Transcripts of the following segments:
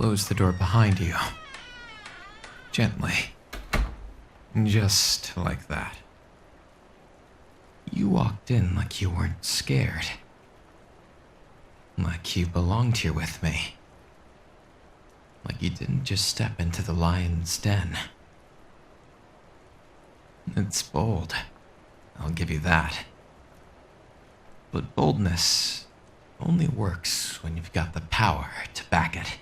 close the door behind you. Gently. Just like that. You walked in like you weren't scared. Like you belonged here with me. Like you didn't just step into the lion's den. It's bold. I'll give you that. But boldness only works when you've got the power to back it.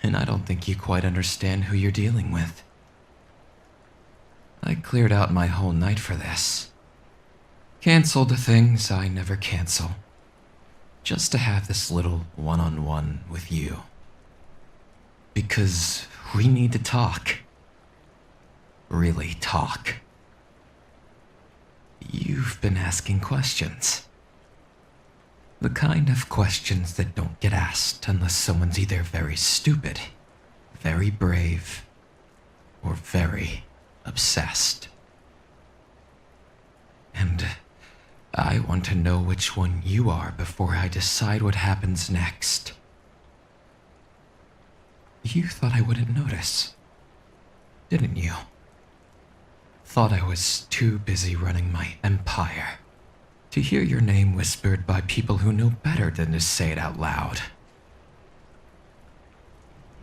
And I don't think you quite understand who you're dealing with. I cleared out my whole night for this. Canceled the things I never cancel. Just to have this little one-on-one with you. Because we need to talk. Really talk. You've been asking questions. The kind of questions that don't get asked unless someone's either very stupid, very brave, or very obsessed. And I want to know which one you are before I decide what happens next. You thought I wouldn't notice, didn't you? Thought I was too busy running my empire to hear your name whispered by people who know better than to say it out loud.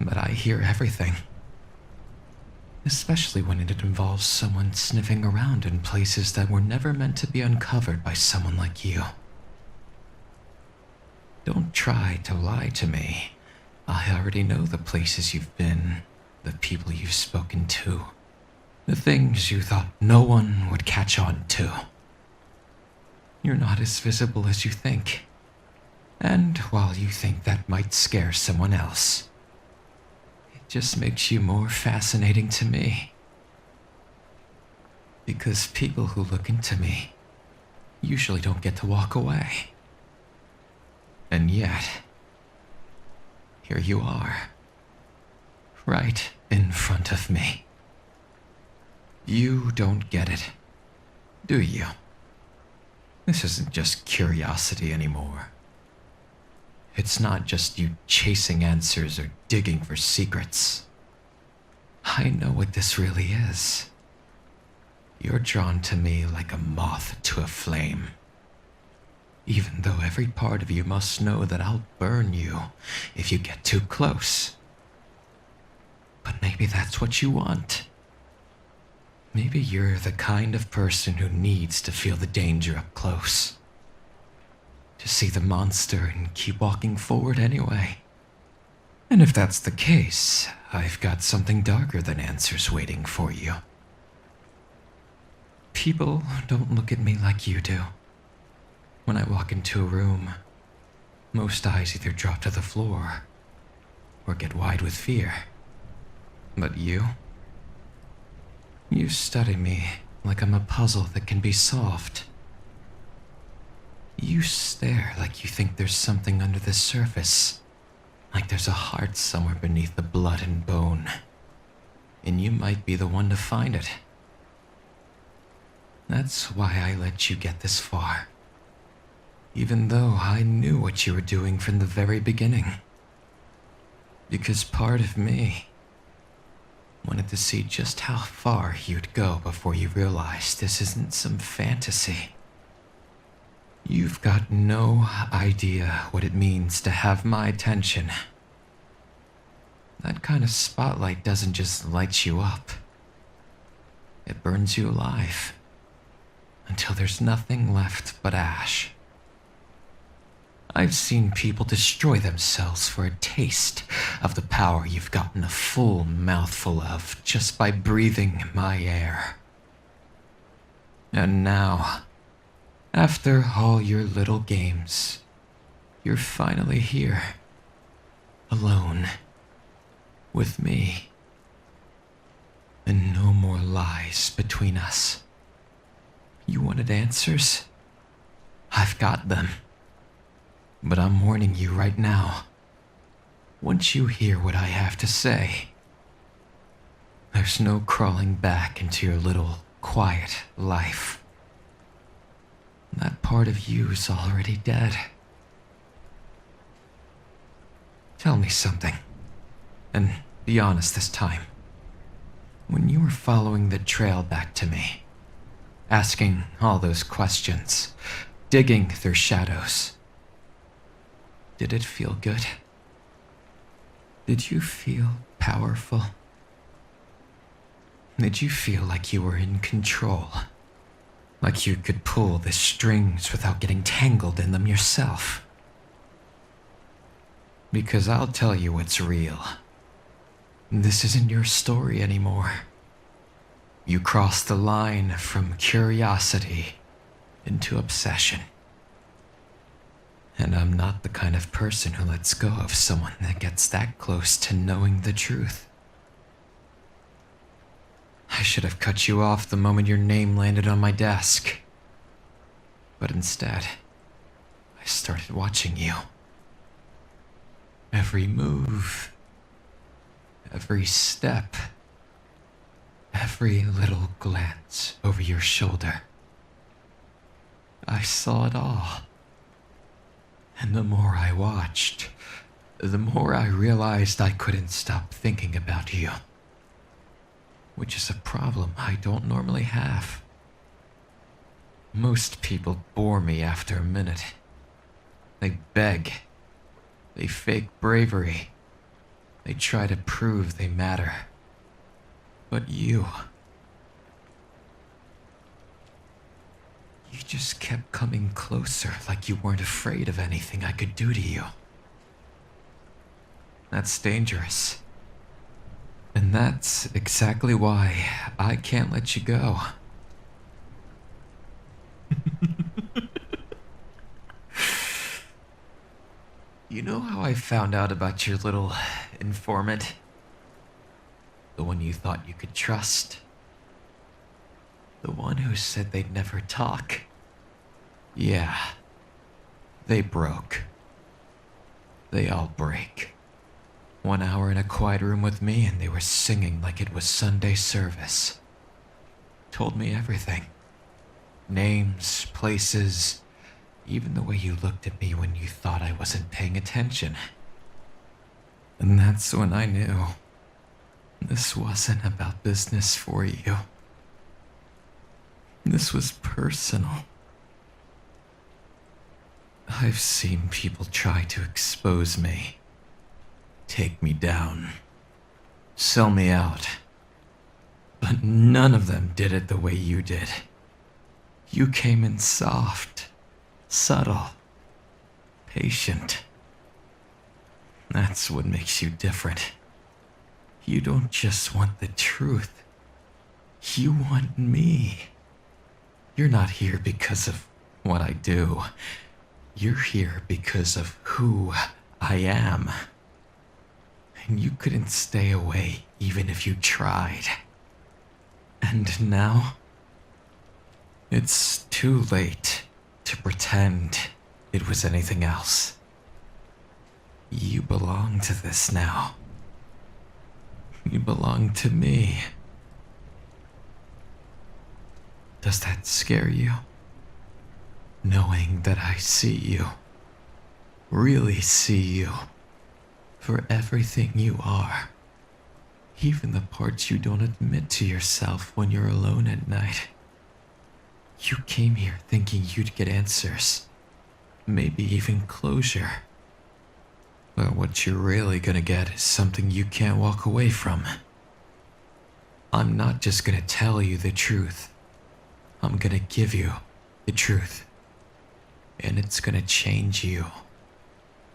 But I hear everything. Especially when it involves someone sniffing around in places that were never meant to be uncovered by someone like you. Don't try to lie to me. I already know the places you've been, the people you've spoken to, the things you thought no one would catch on to. You're not as visible as you think. And while you think that might scare someone else, it just makes you more fascinating to me. Because people who look into me usually don't get to walk away. And yet, here you are, right in front of me. You don't get it, do you? This isn't just curiosity anymore. It's not just you chasing answers or digging for secrets. I know what this really is. You're drawn to me like a moth to a flame. Even though every part of you must know that I'll burn you if you get too close. But maybe that's what you want. Maybe you're the kind of person who needs to feel the danger up close. To see the monster and keep walking forward anyway. And if that's the case, I've got something darker than answers waiting for you. People don't look at me like you do. When I walk into a room, most eyes either drop to the floor or get wide with fear. But you study me like I'm a puzzle that can be solved. You stare like you think there's something under the surface, like there's a heart somewhere beneath the blood and bone, and you might be the one to find it. That's why I let you get this far, even though I knew what you were doing from the very beginning. Because part of me wanted to see just how far you'd go before you realized this isn't some fantasy. You've got no idea what it means to have my attention. That kind of spotlight doesn't just light you up. It burns you alive until there's nothing left but ash. I've seen people destroy themselves for a taste of the power you've gotten a full mouthful of just by breathing my air. And now, after all your little games, you're finally here, alone, with me. And no more lies between us. You wanted answers? I've got them. But I'm warning you right now. Once you hear what I have to say, there's no crawling back into your little, quiet life. That part of you is already dead. Tell me something. And be honest this time. When you were following the trail back to me, asking all those questions, digging through shadows, did it feel good? Did you feel powerful? Did you feel like you were in control? Like you could pull the strings without getting tangled in them yourself? Because I'll tell you what's real. This isn't your story anymore. You crossed the line from curiosity into obsession. And I'm not the kind of person who lets go of someone that gets that close to knowing the truth. I should have cut you off the moment your name landed on my desk. But instead, I started watching you. Every move, every step, every little glance over your shoulder. I saw it all. And the more I watched, the more I realized I couldn't stop thinking about you. Which is a problem I don't normally have. Most people bore me after a minute. They beg. They fake bravery. They try to prove they matter. But you just kept coming closer like you weren't afraid of anything I could do to you. That's dangerous. And that's exactly why I can't let you go. You know how I found out about your little informant? The one you thought you could trust? The one who said they'd never talk? Yeah, they broke. They all break. 1 hour in a quiet room with me and they were singing like it was Sunday service. Told me everything. Names, places, even the way you looked at me when you thought I wasn't paying attention. And that's when I knew this wasn't about business for you. This was personal. I've seen people try to expose me. Take me down. Sell me out. But none of them did it the way you did. You came in soft, subtle, patient. That's what makes you different. You don't just want the truth. You want me. You're not here because of what I do. You're here because of who I am. And you couldn't stay away even if you tried. And now, it's too late to pretend it was anything else. You belong to this now. You belong to me. Does that scare you? Knowing that I see you, really see you, for everything you are. Even the parts you don't admit to yourself when you're alone at night. You came here thinking you'd get answers, maybe even closure. But what you're really gonna get is something you can't walk away from. I'm not just gonna tell you the truth. I'm gonna give you the truth. And it's gonna change you.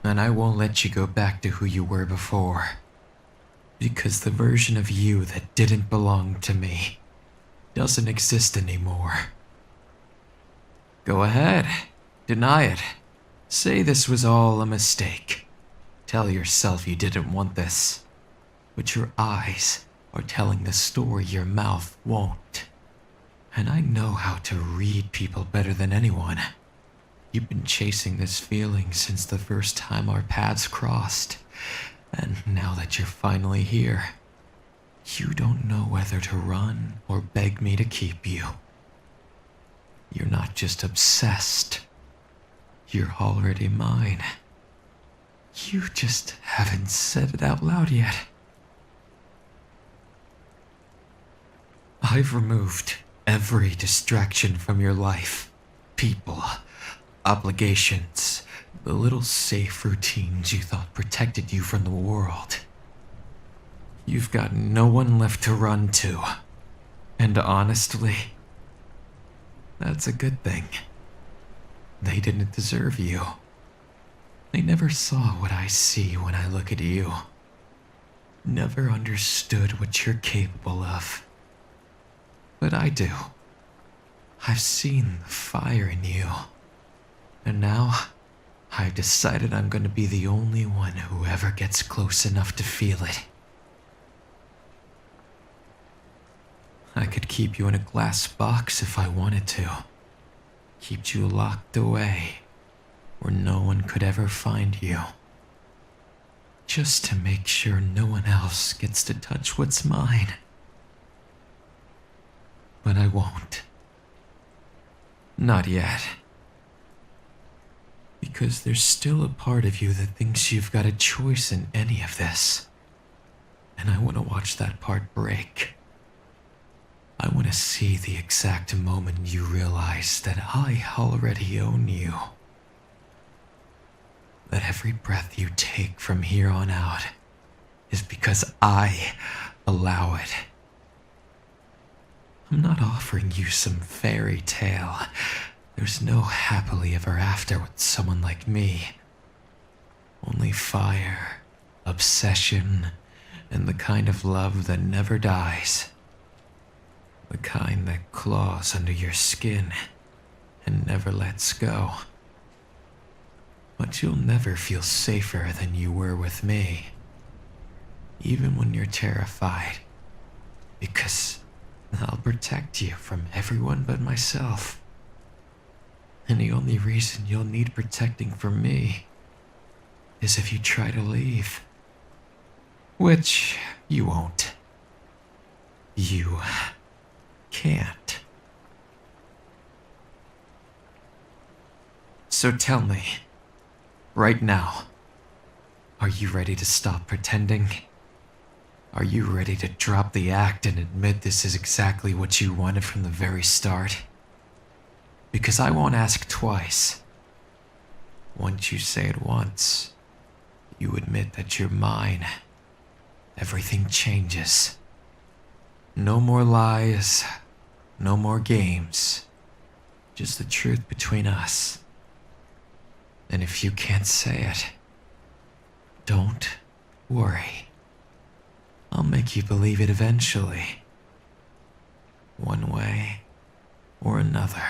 And I won't let you go back to who you were before. Because the version of you that didn't belong to me doesn't exist anymore. Go ahead. Deny it. Say this was all a mistake. Tell yourself you didn't want this. But your eyes are telling the story your mouth won't. And I know how to read people better than anyone. You've been chasing this feeling since the first time our paths crossed. And now that you're finally here, you don't know whether to run or beg me to keep you. You're not just obsessed. You're already mine. You just haven't said it out loud yet. I've removed every distraction from your life. People, obligations, the little safe routines you thought protected you from the world. You've got no one left to run to. And honestly, that's a good thing. They didn't deserve you. They never saw what I see when I look at you. Never understood what you're capable of. But I do. I've seen the fire in you. And now, I've decided I'm going to be the only one who ever gets close enough to feel it. I could keep you in a glass box if I wanted to. Keep you locked away, where no one could ever find you. Just to make sure no one else gets to touch what's mine. But I won't. Not yet. Because there's still a part of you that thinks you've got a choice in any of this. And I want to watch that part break. I want to see the exact moment you realize that I already own you. That every breath you take from here on out is because I allow it. I'm not offering you some fairy tale. There's no happily ever after with someone like me. Only fire, obsession, and the kind of love that never dies. The kind that claws under your skin and never lets go. But you'll never feel safer than you were with me. Even when you're terrified. Because I'll protect you from everyone but myself. And the only reason you'll need protecting from me is if you try to leave. Which you won't. You can't. So tell me, right now, are you ready to stop pretending? Are you ready to drop the act and admit this is exactly what you wanted from the very start? Because I won't ask twice. Once you say it once, you admit that you're mine. Everything changes. No more lies, no more games. Just the truth between us. And if you can't say it, don't worry. I'll make you believe it eventually. One way or another.